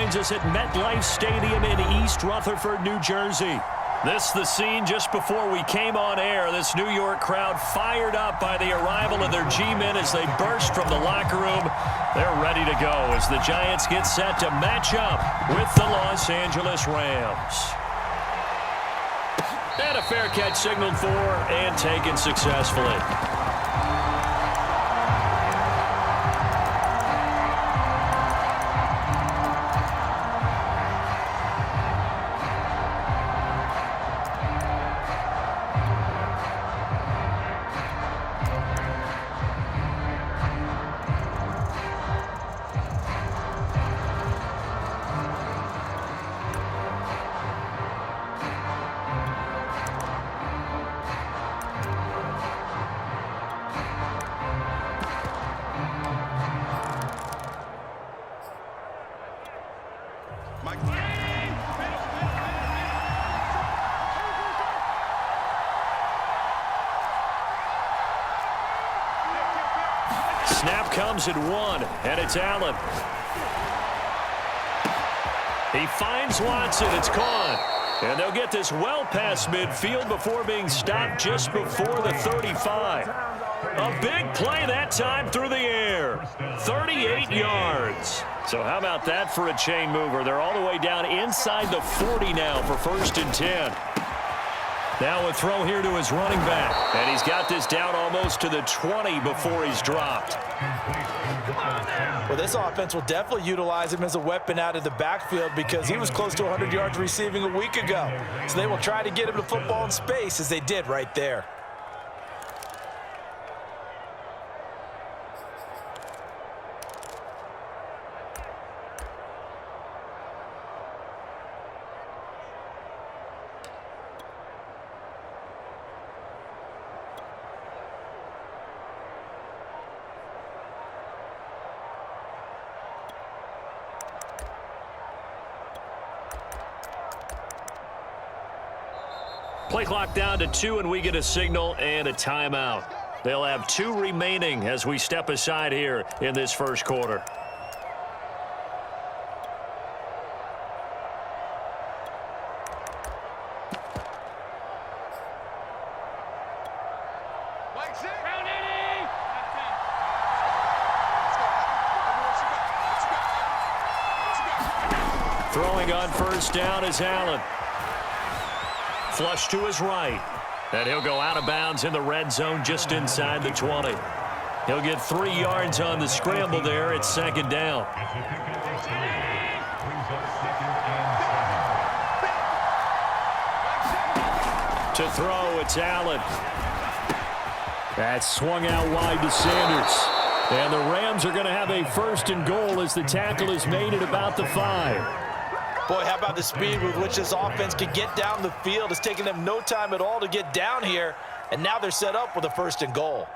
joins us at MetLife Stadium in East Rutherford, New Jersey. This the scene just before we came on air. This New York crowd fired up by the arrival of their G-men as they burst from the locker room. They're ready to go as the Giants get set to match up with the Los Angeles Rams. And a fair catch signaled for and taken successfully. Snap comes at 1, and it's Allen. He finds Watson. It's caught. And they'll get this well past midfield before being stopped just before the 35. A big play that time through the air. 38 yards. So how about that for a chain mover? They're all the way down inside the 40 now for 1st and 10. Now a throw here to his running back. And he's got this down almost to the 20 before he's dropped. Well, this offense will definitely utilize him as a weapon out of the backfield because he was close to 100 yards receiving a week ago. So they will try to get him to football in space as they did right there. Play clock down to 2, and we get a signal and a timeout. They'll have 2 remaining as we step aside here in this first quarter. Throwing on 1st down is Allen. Flush to his right. And he'll go out of bounds in the red zone just inside the 20. He'll get 3 yards on the scramble there. It's 2nd down. To throw, it's Allen. That's swung out wide to Sanders. And the Rams are going to have a 1st and goal as the tackle is made at about the 5. Boy, how about the speed with which this offense can get down the field? It's taking them no time at all to get down here, and now they're set up with a 1st and goal.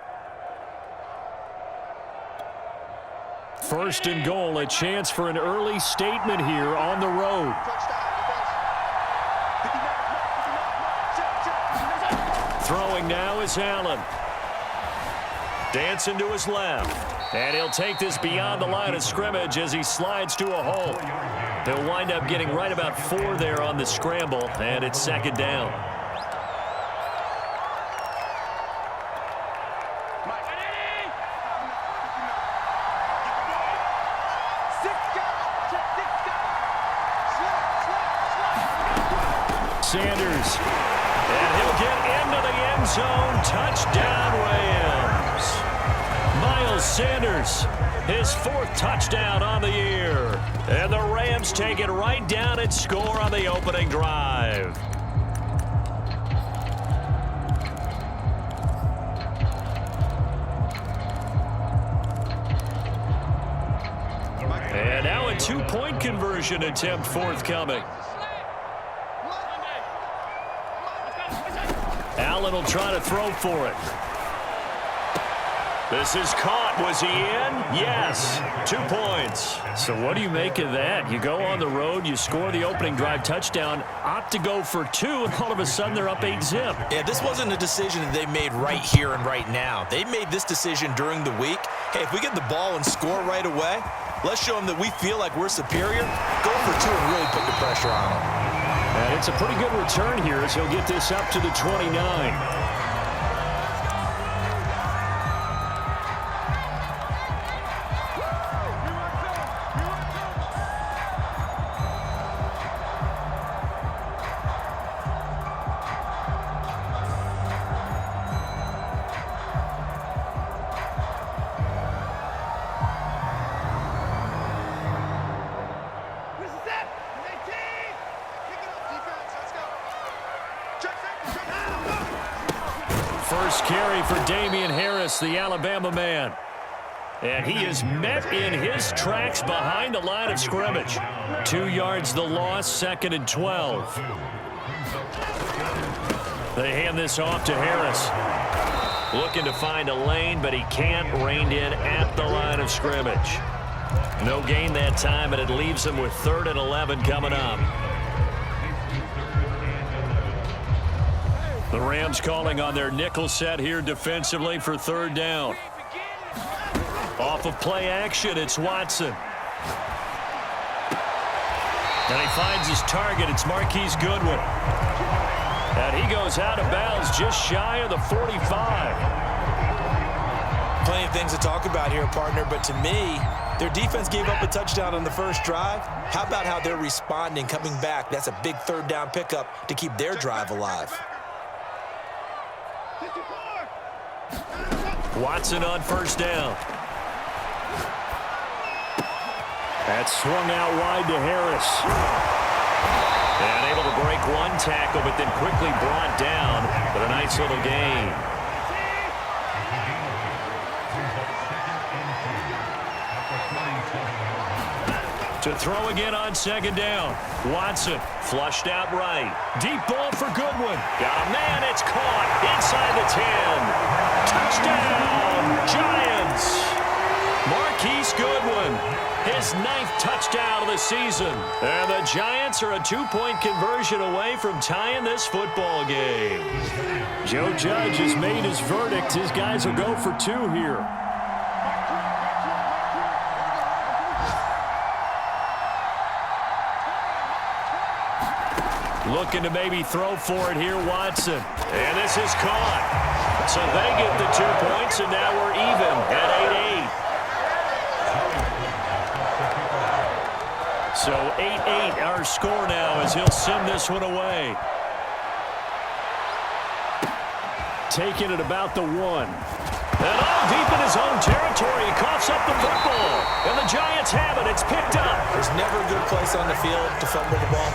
1st and goal, a chance for an early statement here on the road. Throwing now is Allen. Dancing to his left. And he'll take this beyond the line of scrimmage as he slides to a hole. He'll wind up getting right about 4 there on the scramble, and it's 2nd down. Sanders, and he'll get into the end zone. Touchdown, Rams. Miles Sanders, his 4th touchdown on the year. And the Rams take it right down and score on the opening drive. And now a 2-point conversion attempt forthcoming. Allen will try to throw for it. This is caught. Was he in? Yes. 2 points. So what do you make of that? You go on the road, you score the opening drive touchdown, opt to go for 2, and all of a sudden they're up 8-zip. Yeah, this wasn't a decision that they made right here and right now. They made this decision during the week. Hey, if we get the ball and score right away, let's show them that we feel like we're superior. Go for 2 and really put the pressure on him. And it's a pretty good return here as he'll get this up to the 29. First carry for Damian Harris, the Alabama man. And he is met in his tracks behind the line of scrimmage. 2 yards the loss, 2nd and 12. They hand this off to Harris. Looking to find a lane, but he can't. Reined in at the line of scrimmage. No gain that time, and it leaves him with 3rd and 11 coming up. The Rams calling on their nickel set here defensively for 3rd down. Off of play action, it's Watson. And he finds his target. It's Marquise Goodwin. And he goes out of bounds just shy of the 45. Plenty of things to talk about here, partner, but to me, their defense gave up a touchdown on the first drive. How about how they're responding, coming back? That's a big 3rd down pickup to keep their drive alive. Watson on 1st down. That's swung out wide to Harris. And able to break 1 tackle, but then quickly brought down with a nice little gain. To throw again on 2nd down. Watson flushed out right. Deep ball for Goodwin. Got a man, it's caught inside the 10. Touchdown, Giants. Marquise Goodwin, his 9th touchdown of the season. And the Giants are a 2-point conversion away from tying this football game. Joe Judge has made his verdict. His guys will go for 2 here. Looking to maybe throw for it here, Watson. And this is caught. So they get the 2 points, and now we're even at 8-8. So 8-8 our score now as he'll send this one away. Taking it about the 1. And all deep in his own territory, he coughs up the football. And the Giants have it. It's picked up. There's never a good place on the field to fumble the ball.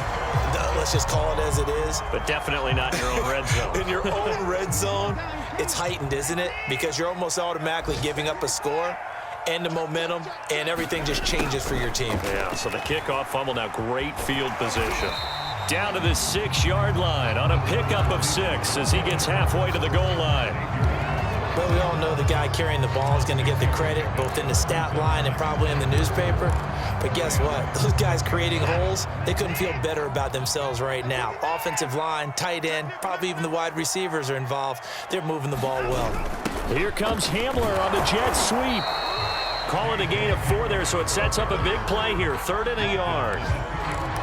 Let's just call it as it is. But definitely not in your own red zone. In your own red zone, it's heightened, isn't it? Because you're almost automatically giving up a score and the momentum, and everything just changes for your team. Yeah, so the kickoff fumble, now great field position. Down to the 6-yard line on a pickup of 6 as he gets halfway to the goal line. Well, we all know the guy carrying the ball is going to get the credit, both in the stat line and probably in the newspaper. But guess what? Those guys creating holes, they couldn't feel better about themselves right now. Offensive line, tight end, probably even the wide receivers are involved. They're moving the ball well. Here comes Hamler on the jet sweep. Call it a gain of 4 there, so it sets up a big play here. 3rd and a yard.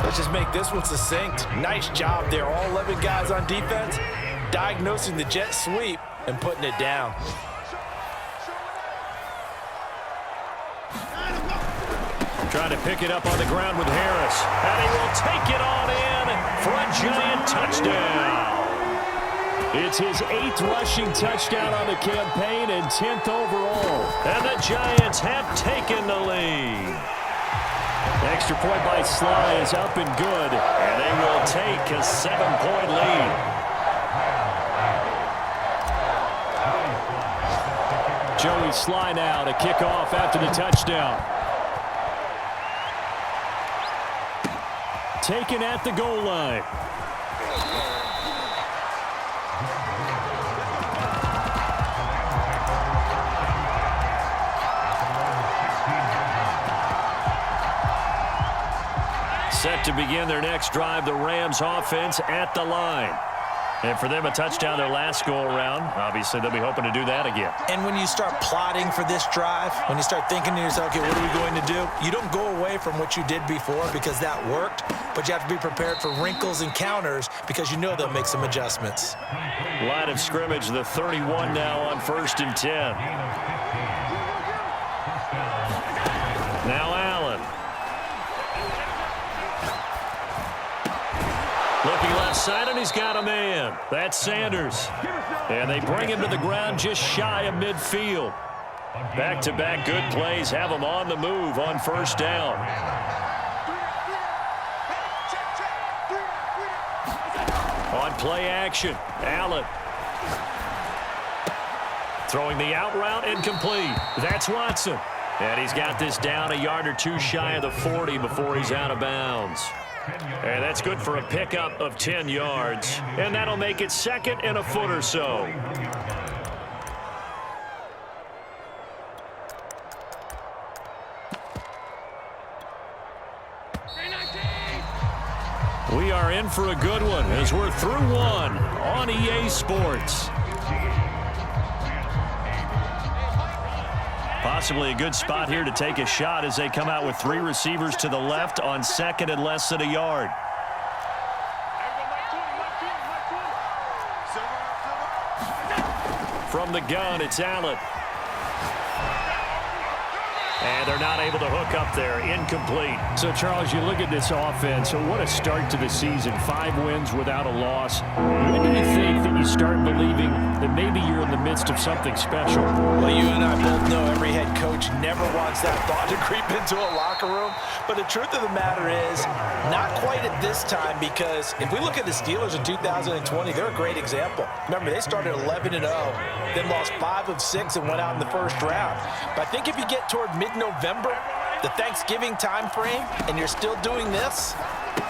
Let's just make this one succinct. Nice job there. All 11 guys on defense diagnosing the jet sweep and putting it down. Trying to pick it up on the ground with Harris. And he will take it on in for a Giant touchdown. It's his 8th rushing touchdown on the campaign and 10th overall. And the Giants have taken the lead. Extra point by Sly is up and good. And they will take a 7-point lead. Joey Sly now to kick off after the touchdown. Taken at the goal line. Set to begin their next drive, the Rams offense at the line. And for them, a touchdown their last go-around. Obviously, they'll be hoping to do that again. And when you start plotting for this drive, when you start thinking to yourself, okay, what are we going to do? You don't go away from what you did before because that worked, but you have to be prepared for wrinkles and counters because you know they'll make some adjustments. Line of scrimmage, the 31 now on 1st and 10. Now Allen. Looking left side, and he's got a man. That's Sanders. And they bring him to the ground just shy of midfield. Back-to-back good plays have him on the move on 1st down. On play action, Allen. Throwing the out route, incomplete. That's Watson. And he's got this down a yard or two shy of the 40 before he's out of bounds. And that's good for a pickup of 10 yards. And that'll make it 2nd and a foot or so. We are in for a good one as we're through one on EA Sports. Possibly a good spot here to take a shot as they come out with 3 receivers to the left on 2nd and less than a yard. From the gun, it's Allen. And they're not able to hook up there. Incomplete. So, Charles, you look at this offense, what a start to the season. 5 wins without a loss. When do you think that you start believing that maybe you're in the midst of something special? Well, you and I both know every head coach never wants that thought to creep into a locker room. But the truth of the matter is, not quite at this time, because if we look at the Steelers in 2020, they're a great example. Remember, they started 11-0, then lost 5 of 6 and went out in the 1st round. But I think if you get toward mid-November, the Thanksgiving time frame, and you're still doing this,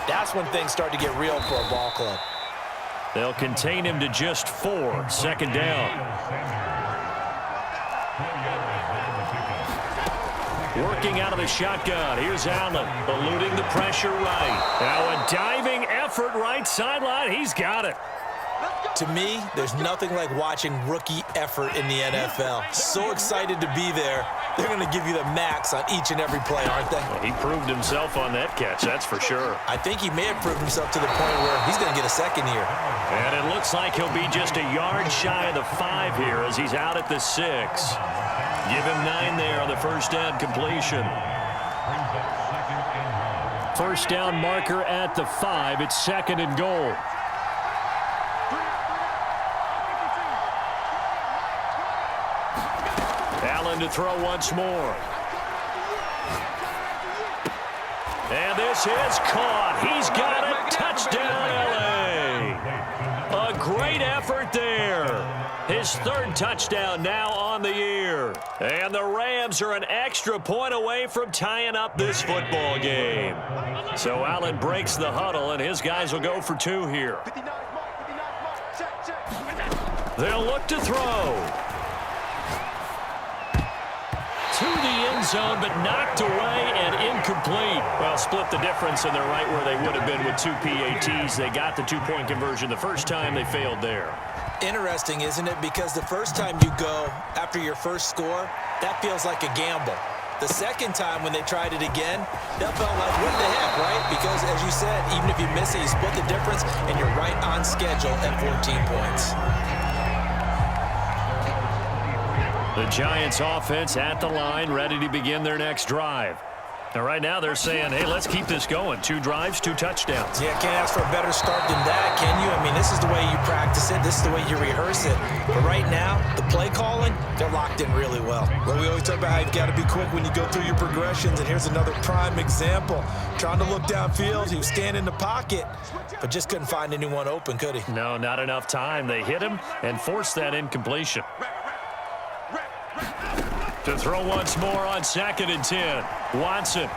that's when things start to get real for a ball club. They'll contain him to just 4. 2nd down. Working out of the shotgun. Here's Allen, eluding the pressure right. Now a diving effort right sideline. He's got it. To me, there's nothing like watching rookie effort in the NFL. So excited to be there. They're going to give you the max on each and every play, aren't they? Well, he proved himself on that catch, that's for sure. I think he may have proved himself to the point where he's going to get a 2nd here. And it looks like he'll be just a yard shy of the 5 here as he's out at the 6. Give him 9 there on the 1st down completion. 1st down marker at the 5. It's 2nd and goal. Allen to throw once more. And this is caught. He's got it. Touchdown, L.A. A great effort there. His 3rd touchdown now on the year. And the Rams are an extra point away from tying up this football game. So Allen breaks the huddle, and his guys will go for 2 here. They'll look to throw. To the end zone, but knocked away and incomplete. Well, split the difference, and they're right where they would have been with 2 PATs. They got the 2-point conversion the first time. They failed there. Interesting, isn't it? Because the first time you go after your first score, that feels like a gamble. The second time when they tried it again, that felt like, what the heck, right? Because, as you said, even if you miss it, you split the difference, and you're right on schedule at 14 points. The Giants offense at the line, ready to begin their next drive. Now, right now, they're saying, hey, let's keep this going. 2 drives, 2 touchdowns. Yeah, can't ask for a better start than that, can you? I mean, this is the way you practice it. This is the way you rehearse it. But right now, the play calling, they're locked in really well. Well, we always talk about how you've got to be quick when you go through your progressions, and here's another prime example. Trying to look downfield, he was standing in the pocket, but just couldn't find anyone open, could he? No, not enough time. They hit him and forced that incompletion. To throw once more on 2nd and 10. Watson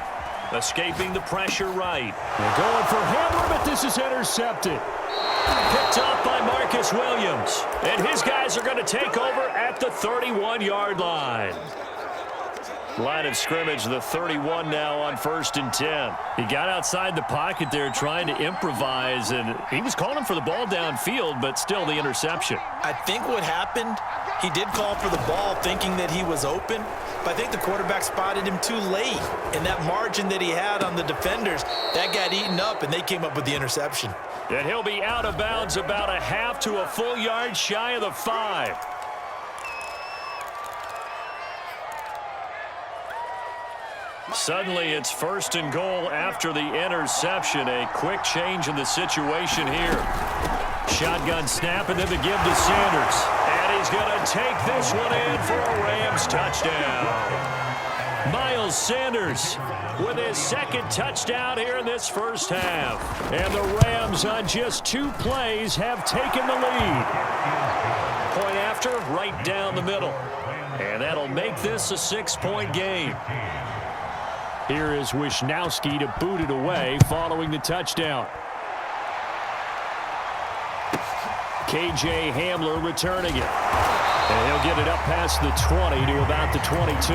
escaping the pressure right. They're going for Hamler, but this is intercepted. Picked off by Marcus Williams. And his guys are going to take over at the 31-yard line. Line of scrimmage, the 31 now on 1st and 10. He got outside the pocket there trying to improvise, and he was calling for the ball downfield, but still the interception. I think what happened, he did call for the ball thinking that he was open, but I think the quarterback spotted him too late. And that margin that he had on the defenders, that got eaten up, and they came up with the interception. And he'll be out of bounds about a half to a full yard shy of the 5. Suddenly, it's 1st and goal after the interception. A quick change in the situation here. Shotgun snap, and then the give to Sanders. And he's going to take this one in for a Rams touchdown. Miles Sanders with his 2nd touchdown here in this first half. And the Rams on just 2 plays have taken the lead. Point after, right down the middle. And that'll make this a 6-point game. Here is Wisnowski to boot it away following the touchdown. K.J. Hamler returning it. And he'll get it up past the 20 to about the 22.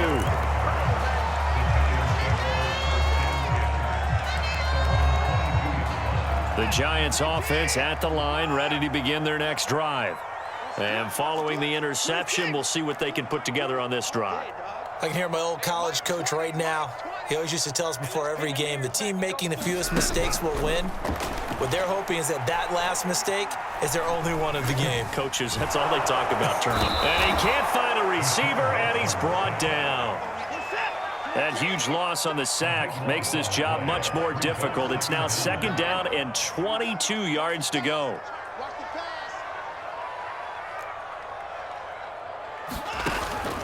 The Giants offense at the line, ready to begin their next drive. And following the interception, we'll see what they can put together on this drive. I can hear my old college coach right now. He always used to tell us before every game, the team making the fewest mistakes will win. What they're hoping is that that last mistake is their only one of the game. Coaches, that's all they talk about, turning. And he can't find a receiver, and he's brought down. That huge loss on the sack makes this job much more difficult. It's now 2nd down and 22 yards to go.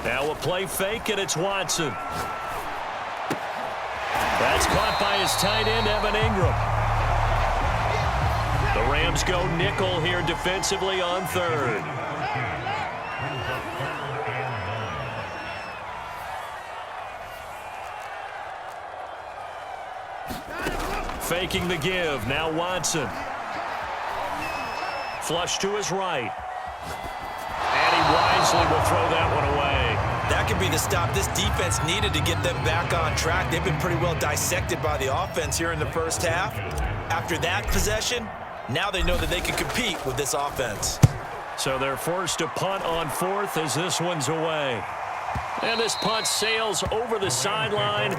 Now a play fake, and it's Watson. That's caught by his tight end, Evan Ingram. The Rams go nickel here defensively on 3rd. Faking the give. Now Watson. Flush to his right. And he wisely will throw that one away. That could be the stop this defense needed to get them back on track. They've been pretty well dissected by the offense here in the first half. After that possession, now they know that they can compete with this offense. So they're forced to punt on 4th as this one's away. And this punt sails over the sideline.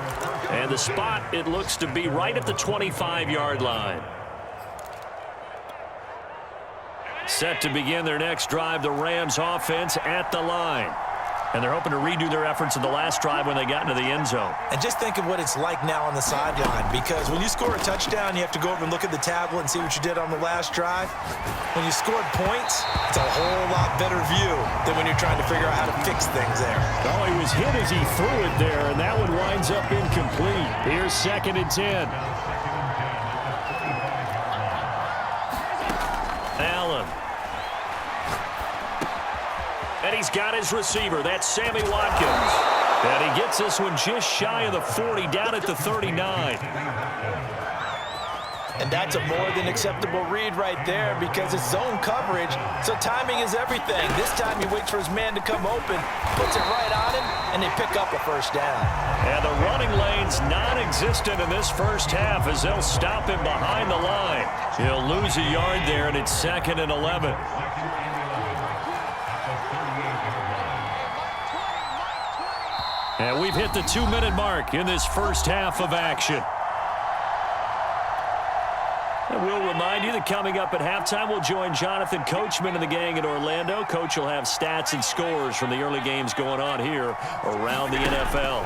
And the spot, it looks to be right at the 25-yard line. Set to begin their next drive, the Rams offense at the line. And they're hoping to redo their efforts in the last drive when they got into the end zone. And just think of what it's like now on the sideline, because when you score a touchdown, you have to go over and look at the tablet and see what you did on the last drive. When you scored points, it's a whole lot better view than when you're trying to figure out how to fix things there. Oh, he was hit as he threw it there, and that one winds up incomplete. Here's 2nd and 10. Allen. And he's got his receiver. That's Sammy Watkins. And he gets this one just shy of the 40, down at the 39. And that's a more than acceptable read right there, because it's zone coverage, so timing is everything. This time he waits for his man to come open, puts it right on him, and they pick up a 1st down. And the running lane's non-existent in this first half as they'll stop him behind the line. He'll lose a yard there, and it's 2nd and 11. And we've hit the 2-minute mark in this first half of action. And we'll remind you that coming up at halftime, we'll join Jonathan Coachman and the gang in Orlando. Coach will have stats and scores from the early games going on here around the NFL.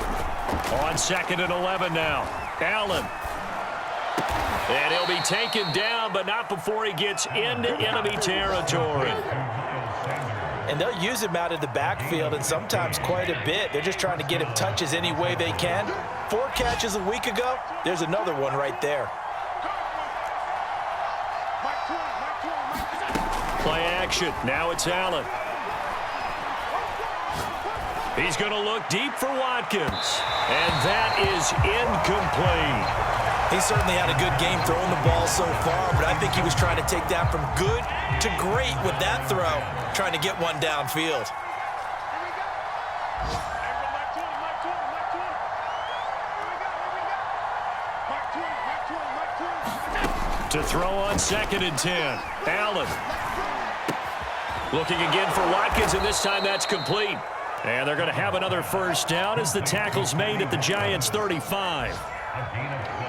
On 2nd and 11 now. Allen. And he'll be taken down, but not before he gets into enemy territory. And they'll use him out of the backfield, and sometimes quite a bit. They're just trying to get him touches any way they can. 4 catches a week ago. There's another one right there. Play action. Now it's Allen. He's going to look deep for Watkins. And that is incomplete. He certainly had a good game throwing the ball so far, but I think he was trying to take that from good to great with that throw, trying to get one downfield. To throw on 2nd and 10. Allen. Looking again for Watkins, and this time that's complete. And they're going to have another first down as the tackle's made at the Giants' 35.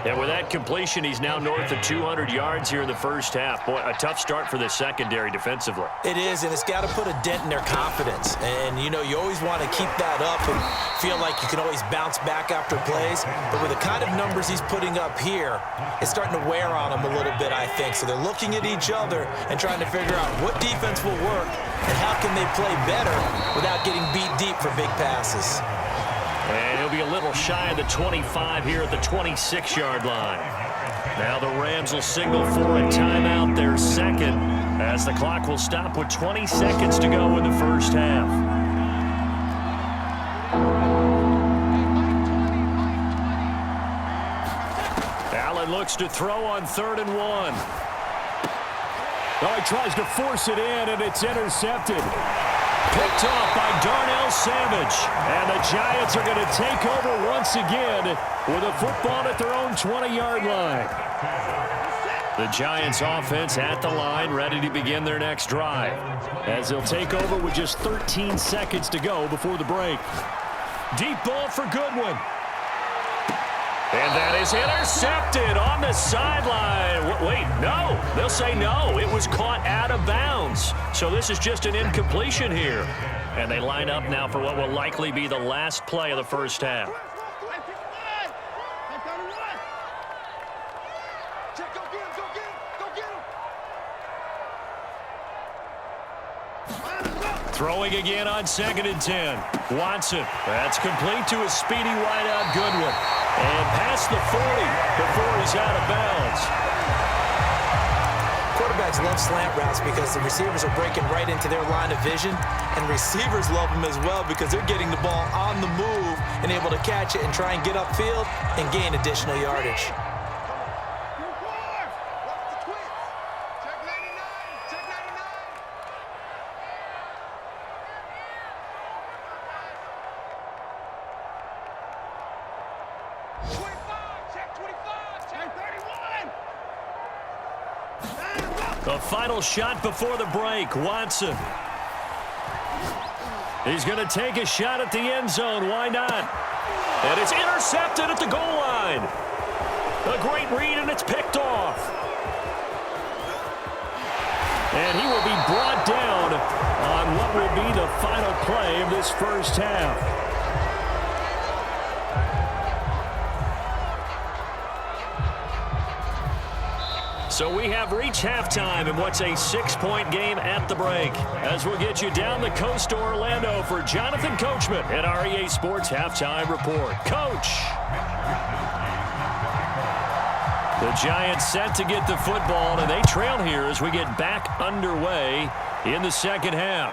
And with that completion, he's now north of 200 yards here in the first half. Boy, a tough start for the secondary defensively. It is, and it's got to put a dent in their confidence. And, you know, you always want to keep that up and feel like you can always bounce back after plays. But with the kind of numbers he's putting up here, it's starting to wear on them a little bit, I think. So they're looking at each other and trying to figure out what defense will work and how can they play better without getting beat deep for big passes. And he'll be a little shy of the 25 here at the 26-yard line. Now the Rams will signal for a timeout, their second, as the clock will stop with 20 seconds to go in the first half. Allen looks to throw on 3rd and 1. Oh, he tries to force it in, and it's intercepted. Picked off by Darnell Savage. And the Giants are going to take over once again with a football at their own 20-yard line. The Giants offense at the line, ready to begin their next drive, as they'll take over with just 13 seconds to go before the break. Deep ball for Goodwin. And that is intercepted on the sideline. Wait, no. They'll say no. It was caught out of bounds. So this is just an incompletion here. And they line up now for what will likely be the last play of the first half. Throwing again on 2nd and 10. Watson. That's complete to a speedy wideout Goodwin. And past the 40 before he's out of bounds. Quarterbacks love slant routes because the receivers are breaking right into their line of vision. And receivers love them as well because they're getting the ball on the move and able to catch it and try and get upfield and gain additional yardage. The final shot before the break, Watson. He's going to take a shot at the end zone. Why not? And it's intercepted at the goal line. A great read, and it's picked off. And he will be brought down on what will be the final play of this first half. So we have reached halftime in what's a 6-point game at the break. As we'll get you down the coast to Orlando for Jonathan Coachman at our EA Sports Halftime Report. Coach! The Giants set to get the football, and they trail here as we get back underway in the second half.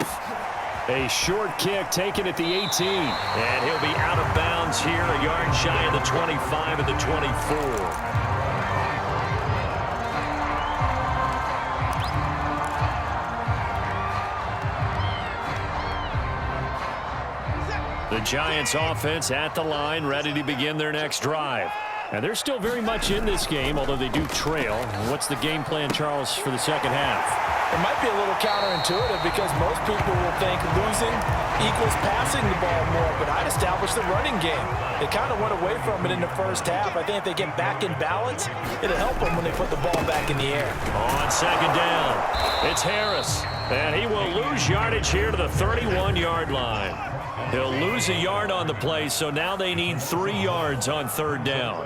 A short kick taken at the 18. And he'll be out of bounds here, a yard shy of the 25 and the 24. The Giants offense at the line, ready to begin their next drive. And they're still very much in this game, although they do trail. What's the game plan, Charles, for the second half? It might be a little counterintuitive because most people will think losing equals passing the ball more, but I'd establish the running game. They kind of went away from it in the first half. I think if they get back in balance, it'll help them when they put the ball back in the air. On second down, it's Harris, and he will lose yardage here to the 31-yard line. He'll lose a yard on the play, so now they need 3 yards on third down.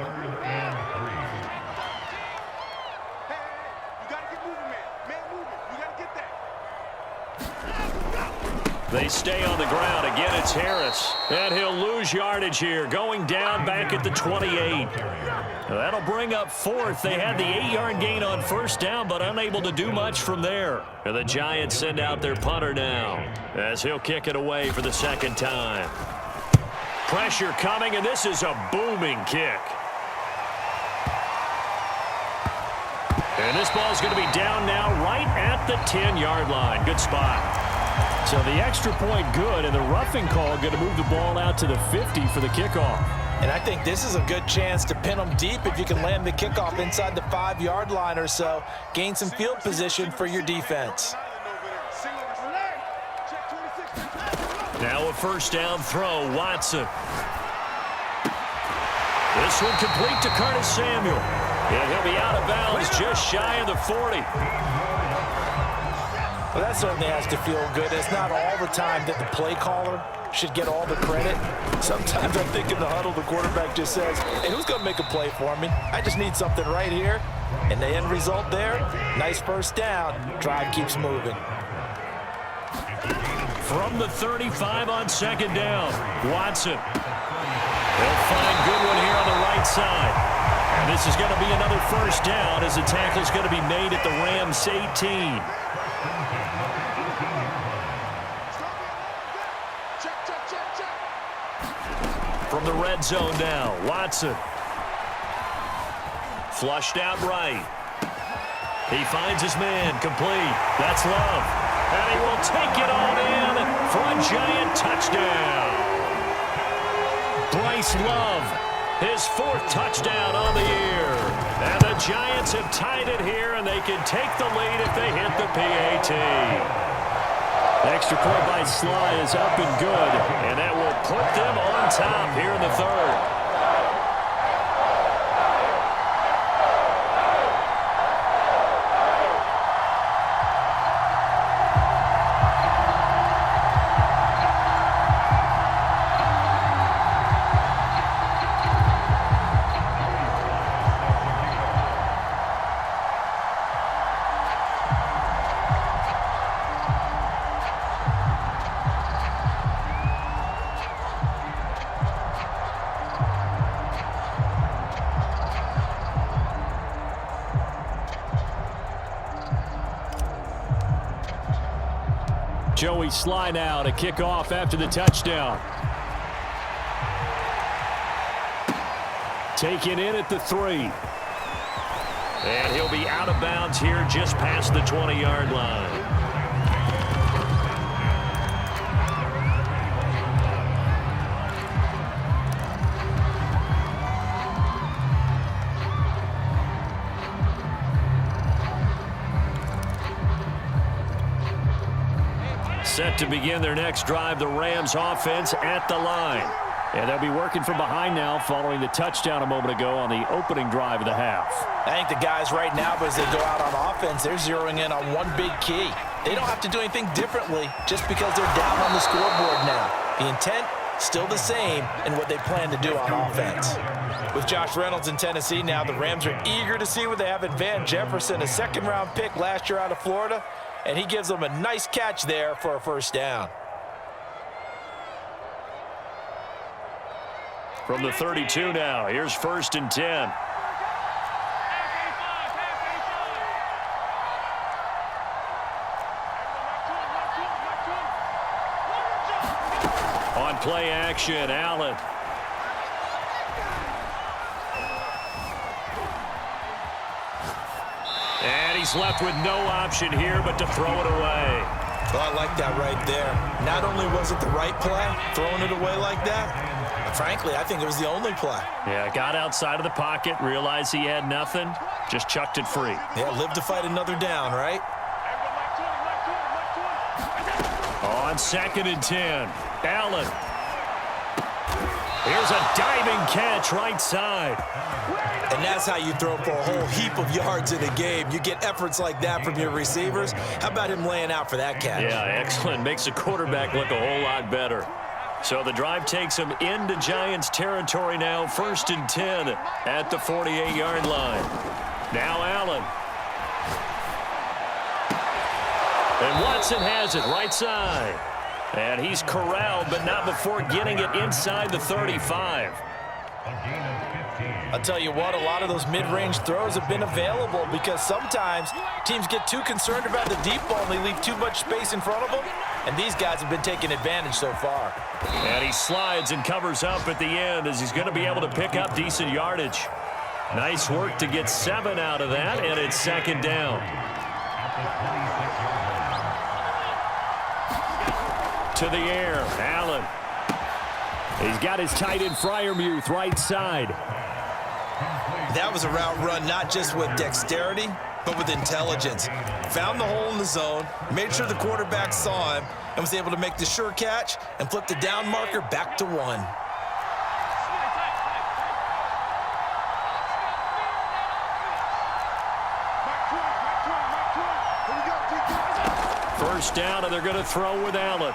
They stay on the ground. Again, it's Harris. And he'll lose yardage here, going down back at the 28. That'll bring up fourth. They had the 8-yard gain on first down, but unable to do much from there. And the Giants send out their punter now, as he'll kick it away for the second time. Pressure coming, and this is a booming kick. And this ball's going to be down now right at the 10-yard line. Good spot. So the extra point good, and the roughing call going to move the ball out to the 50 for the kickoff. And I think this is a good chance to pin them deep if you can land the kickoff inside the 5-yard line or so. Gain some field position for your defense. Now a first down throw, Watson. This one complete to Curtis Samuel. And he'll be out of bounds just shy of the 40. Well, that certainly has to feel good. It's not all the time that the play caller should get all the credit. Sometimes I think in the huddle, the quarterback just says, hey, who's going to make a play for me? I just need something right here. And the end result there, nice first down. Drive keeps moving. From the 35 on second down, Watson. They'll find Goodwin here on the right side. And this is going to be another first down as the tackle's going to be made at the Rams 18. From the red zone now, Watson. Flushed out right. He finds his man, complete. That's Love. And he will take it on in for a giant touchdown. Bryce Love, his 4th touchdown on the year. And the Giants have tied it here, and they can take the lead if they hit the PAT. Extra point by Sly is up and good, and that will put them on top here in the 3rd. Joey Sly now to kick off after the touchdown. Taken in at the 3. And he'll be out of bounds here just past the 20-yard line. Set to begin their next drive, the Rams offense at the line. And they'll be working from behind now following the touchdown a moment ago on the opening drive of the half. I think the guys right now, as they go out on offense, they're zeroing in on one big key. They don't have to do anything differently just because they're down on the scoreboard now. The intent, still the same in what they plan to do on offense. With Josh Reynolds in Tennessee now, the Rams are eager to see what they have in Van Jefferson, a 2nd-round pick last year out of Florida. And he gives them a nice catch there for a first down. From the 32 now, here's 1st and 10. On play action, Allen. And he's left with no option here but to throw it away. Well, I like that right there. Not only was it the right play, throwing it away like that, but frankly, I think it was the only play. Yeah, got outside of the pocket, realized he had nothing, just chucked it free. Yeah, live to fight another down, right? On 2nd and 10, Allen. Here's a diving catch right side. And that's how you throw for a whole heap of yards in a game. You get efforts like that from your receivers. How about him laying out for that catch? Yeah, excellent. Makes the quarterback look a whole lot better. So the drive takes him into Giants territory now. 1st and 10 at the 48-yard line. Now Allen. And Watson has it right side. And he's corralled, but not before getting it inside the 35. I'll tell you what, a lot of those mid-range throws have been available because sometimes teams get too concerned about the deep ball and they leave too much space in front of them, and these guys have been taking advantage so far. And he slides and covers up at the end as he's going to be able to pick up decent yardage. Nice work to get 7 out of that, and it's 2nd down. To the air, Allen. He's got his tight end Freiermuth right side. That was a route run not just with dexterity, but with intelligence. Found the hole in the zone, made sure the quarterback saw him, and was able to make the sure catch and flip the down marker back to 1. First down, and they're going to throw with Allen.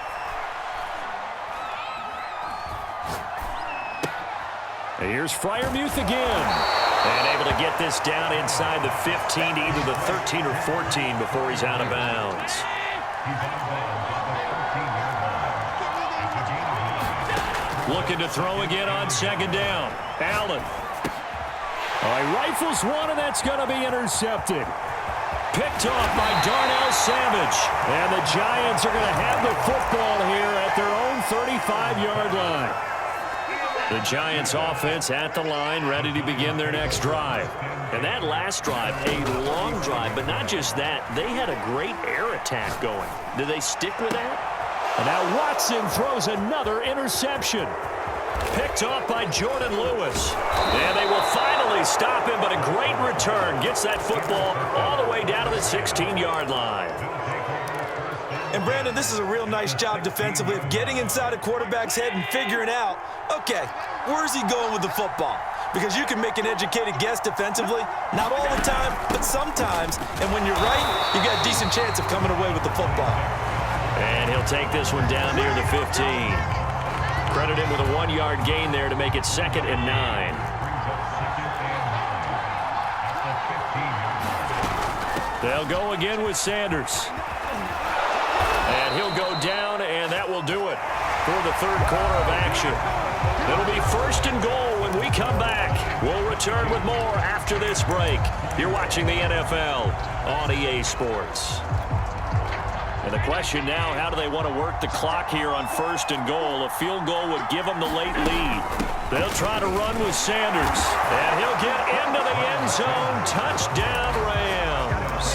Here's Freiermuth again. And able to get this down inside the 15 to either the 13 or 14 before he's out of bounds. Looking to throw again on second down. Allen. All right, rifles one, and that's going to be intercepted. Picked off by Darnell Savage. And the Giants are going to have the football here at their own 35-yard line. The Giants offense at the line, ready to begin their next drive. And that last drive, a long drive, but not just that. They had a great air attack going. Do they stick with that? And now Watson throws another interception. Picked off by Jordan Lewis. And they will finally stop him, but a great return. Gets that football all the way down to the 16-yard line. And, Brandon, this is a real nice job defensively of getting inside a quarterback's head and figuring out, okay, where's he going with the football? Because you can make an educated guess defensively, not all the time, but sometimes. And when you're right, you've got a decent chance of coming away with the football. And he'll take this one down near the 15. Credit him with a 1-yard gain there to make it 2nd and 9. They'll go again with Sanders. And he'll go down, and that will do it for the third quarter of action. It'll be 1st and goal when we come back. We'll return with more after this break. You're watching the NFL on EA Sports. And the question now, how do they want to work the clock here on 1st and goal? A field goal would give them the late lead. They'll try to run with Sanders. And he'll get into the end zone. Touchdown, Rams.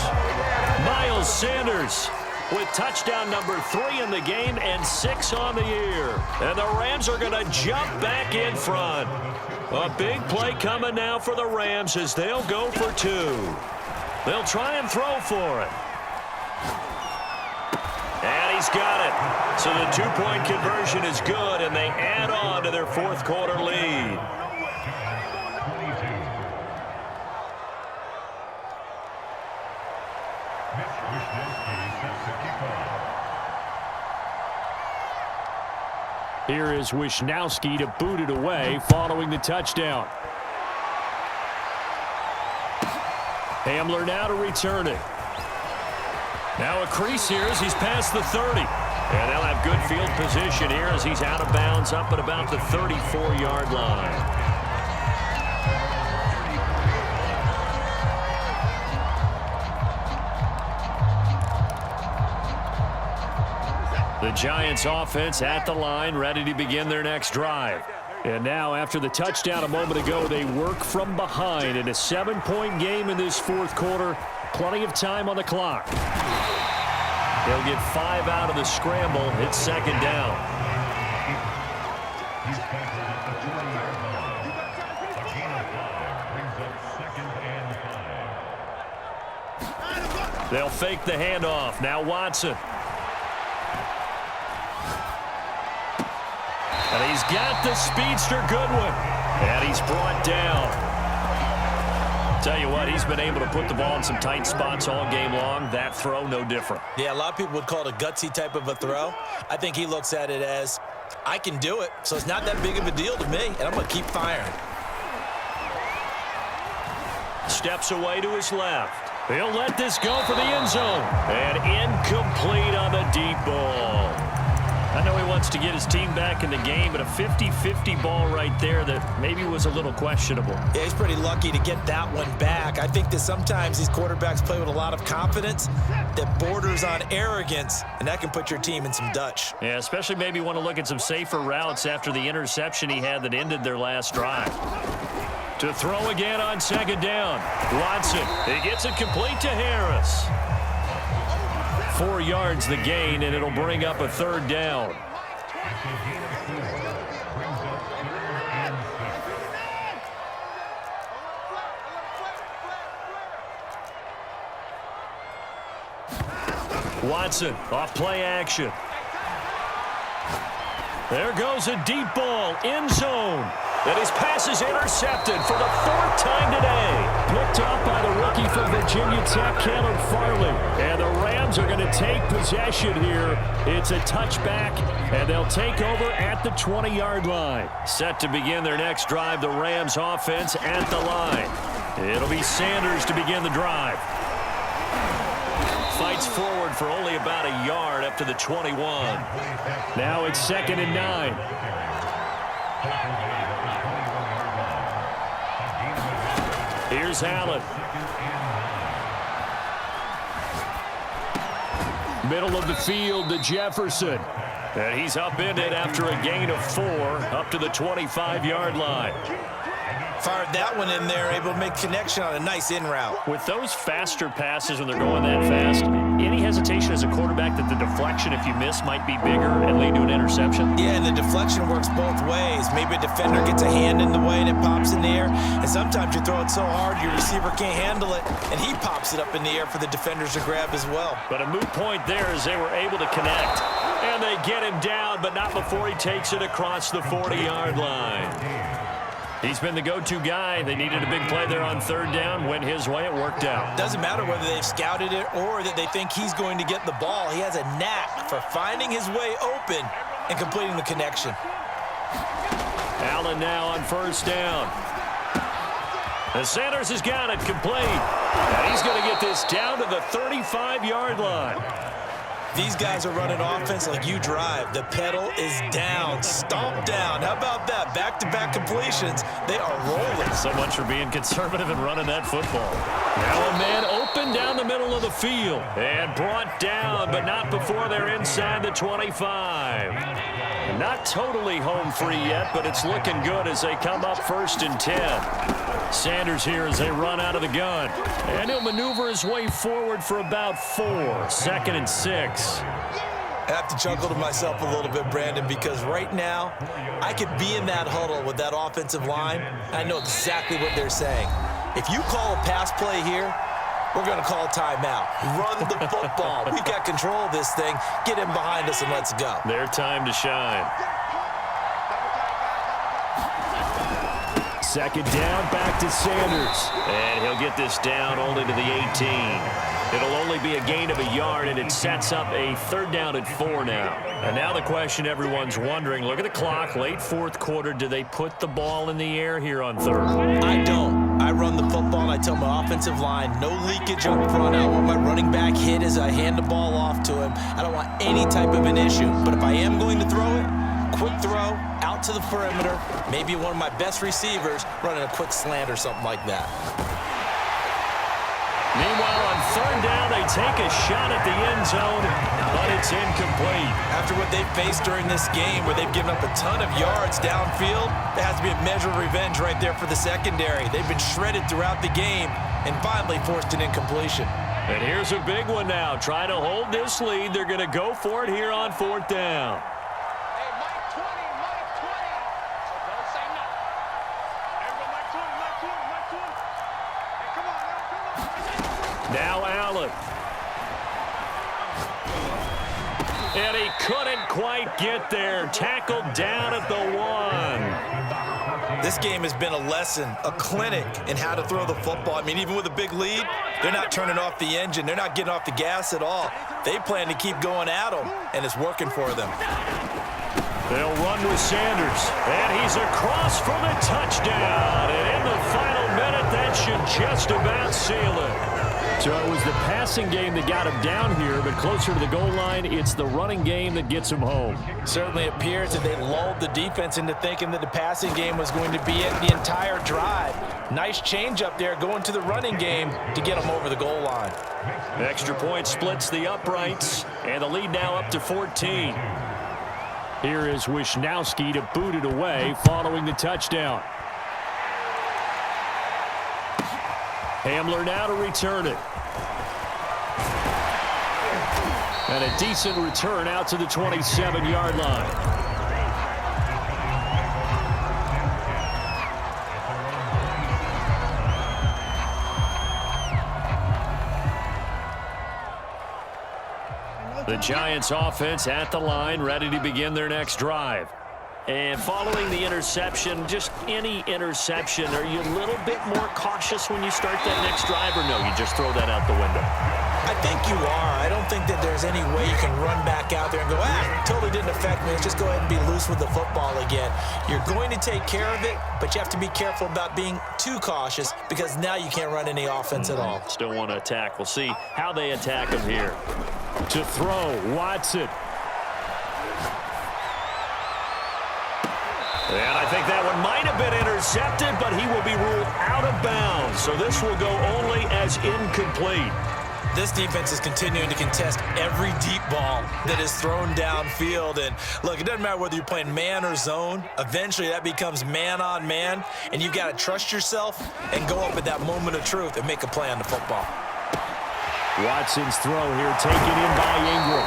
Miles Sanders with touchdown number 3 in the game and 6 on the year. And the Rams are going to jump back in front. A big play coming now for the Rams as they'll go for 2. They'll try and throw for it. And he's got it. So the 2-point conversion is good, and they add on to their 4th quarter lead. Here is Wisnowski to boot it away following the touchdown. Hamler now to return it. Now a crease here as he's past the 30. And they'll have good field position here as he's out of bounds up at about the 34-yard line. The Giants offense at the line, ready to begin their next drive. And now, after the touchdown a moment ago, they work from behind in a 7-point game in this 4th quarter. Plenty of time on the clock. They'll get 5 out of the scramble. It's 2nd down. They'll fake the handoff. Now Watson. And he's got the speedster Goodwin. And he's brought down. Tell you what, he's been able to put the ball in some tight spots all game long. That throw, no different. Yeah, a lot of people would call it a gutsy type of a throw. I think he looks at it as, I can do it, so it's not that big of a deal to me, and I'm going to keep firing. Steps away to his left. He'll let this go for the end zone. And incomplete on the deep ball. I know he wants to get his team back in the game, but a 50-50 ball right there that maybe was a little questionable. Yeah, he's pretty lucky to get that one back. I think that sometimes these quarterbacks play with a lot of confidence that borders on arrogance, and that can put your team in some Dutch. Yeah, especially maybe want to look at some safer routes after the interception he had that ended their last drive. To throw again on 2nd down. Watson, he gets it complete to Harris. 4 yards the gain, and it'll bring up a 3rd down. Watson off play action. There goes a deep ball, end zone. And his pass is intercepted for the 4th time today. Picked up by the rookie from Virginia Tech, Calhoun Farley. And the Rams are going to take possession here. It's a touchback, and they'll take over at the 20-yard line. Set to begin their next drive, the Rams offense at the line. It'll be Sanders to begin the drive. Fights forward for only about a yard up to the 21. Now it's 2nd and 9. Here's Allen. Middle of the field to Jefferson. And he's upended after a gain of 4 up to the 25-yard line. Fired that one in there, able to make connection on a nice in route. With those faster passes when they're going that fast, any hesitation as a quarterback that the deflection, if you miss, might be bigger and lead to an interception? Yeah, and the deflection works both ways. Maybe a defender gets a hand in the way and it pops in the air. And sometimes you throw it so hard your receiver can't handle it, and he pops it up in the air for the defenders to grab as well. But a moot point there as they were able to connect. And they get him down, but not before he takes it across the 40-yard line. He's been the go-to guy. They needed a big play there on 3rd down. Went his way. It worked out. Doesn't matter whether they've scouted it or that they think he's going to get the ball. He has a knack for finding his way open and completing the connection. Allen now on 1st down. And Sanders has got it complete. And he's going to get this down to the 35-yard line. These guys are running offense like you drive. The pedal is down, stomped down. How about that? Back-to-back completions. They are rolling. So much for being conservative and running that football. Now a man open down the middle of the field. And brought down, but not before they're inside the 25. Not totally home free yet, but it's looking good as they come up 1st and 10. Sanders here as they run out of the gun. And he'll maneuver his way forward for about 4. 2nd and 6. I have to chuckle to myself a little bit, Brandon, because right now I could be in that huddle with that offensive line. I know exactly what they're saying. If you call a pass play here, we're going to call a timeout. Run the football. We've got control of this thing. Get him behind us and let's go. Their time to shine. 2nd down, back to Sanders. And he'll get this down only to the 18. It'll only be a gain of a yard, and it sets up a 3rd down and 4 now. And now the question everyone's wondering, look at the clock, late 4th quarter. Do they put the ball in the air here on 3rd? I don't. I run the football, and I tell my offensive line, no leakage up front. I don't want my running back hit as I hand the ball off to him. I don't want any type of an issue. But if I am going to throw it, quick throw, out to the perimeter, maybe one of my best receivers running a quick slant or something like that. Meanwhile, on 3rd down, they take a shot at the end zone, but it's incomplete. After what they've faced during this game where they've given up a ton of yards downfield, there has to be a measure of revenge right there for the secondary. They've been shredded throughout the game and finally forced an incompletion. And here's a big one now. Trying to hold this lead. They're going to go for it here on 4th down. Now Allen. And he couldn't quite get there. Tackled down at the 1. This game has been a lesson, a clinic in how to throw the football. I mean, even with a big lead, they're not turning off the engine. They're not getting off the gas at all. They plan to keep going at them, and it's working for them. They'll run with Sanders. And he's across for the touchdown. And in the final minute, that should just about seal it. So it was the passing game that got him down here, but closer to the goal line, it's the running game that gets him home. Certainly appears that they lulled the defense into thinking that the passing game was going to be it the entire drive. Nice change up there going to the running game to get them over the goal line. Extra point splits the uprights, and the lead now up to 14. Here is Wisnowski to boot it away following the touchdown. Hamler now to return it. And a decent return out to the 27-yard line. The Giants offense at the line, ready to begin their next drive. And following the interception, just any interception, are you a little bit more cautious when you start that next drive, or no, you just throw that out the window? I think you are. I don't think that there's any way you can run back out there and go, totally didn't affect me. Let's just go ahead and be loose with the football again. You're going to take care of it, but you have to be careful about being too cautious because now you can't run any offense at all. Still want to attack. We'll see how they attack him here. To throw, Watson. And I think that one might have been intercepted, but he will be ruled out of bounds. So this will go only as incomplete. This defense is continuing to contest every deep ball that is thrown downfield. And look, it doesn't matter whether you're playing man or zone. Eventually that becomes man on man, and you've got to trust yourself and go up at that moment of truth and make a play on the football. Watson's throw here taken in by Ingram.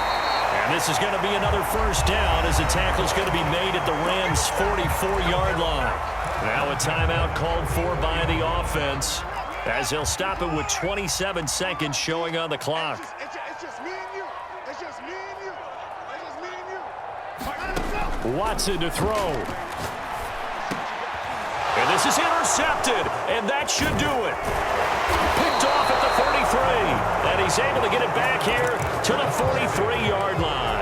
And this is going to be another first down as the tackle's going to be made at the Rams' 44-yard line. Now a timeout called for by the offense as they'll stop it with 27 seconds showing on the clock. It's just me and you. It's just me and you. It's just me and you. Watson to throw. And this is intercepted, and that should do it. Picked off at the 33, and he's able to get it back here to the 43-yard line.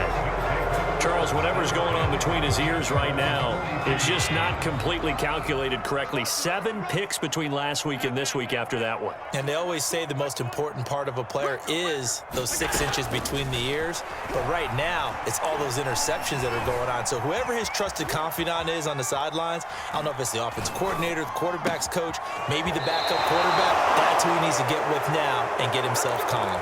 Charles, whatever's going on between his ears right now, it's just not completely calculated correctly. 7 picks between last week and this week after that one. And they always say the most important part of a player is those 6 inches between the ears. But right now, it's all those interceptions that are going on. So whoever his trusted confidant is on the sidelines, I don't know if it's the offensive coordinator, the quarterback's coach, maybe the backup quarterback, that's who he needs to get with now and get himself calm.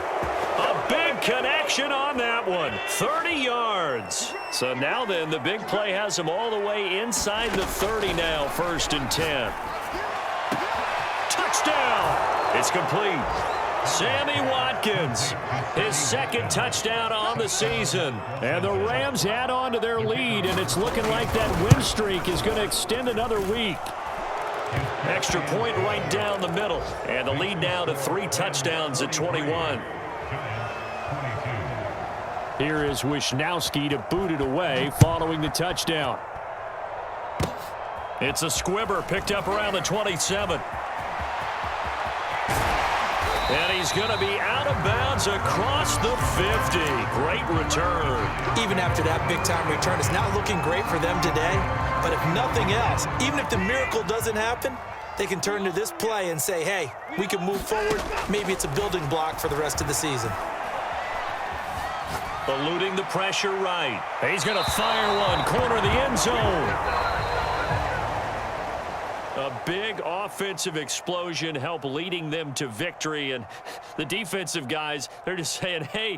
A big connection on that one. 30 yards. So now then, the big play has him all the way inside the 30 now, 1st and 10. Touchdown. It's complete. Sammy Watkins, his 2nd touchdown on the season. And the Rams add on to their lead, and it's looking like that win streak is going to extend another week. Extra point right down the middle. And the lead now to 3 touchdowns at 21. Here is Wisnowski to boot it away following the touchdown. It's a squibber picked up around the 27. And he's going to be out of bounds across the 50. Great return. Even after that big-time return, it's not looking great for them today. But if nothing else, even if the miracle doesn't happen, they can turn to this play and say, hey, we can move forward. Maybe it's a building block for the rest of the season. Eluding the pressure right. He's going to fire one. Corner of the end zone. A big offensive explosion helped leading them to victory. And the defensive guys, they're just saying, hey,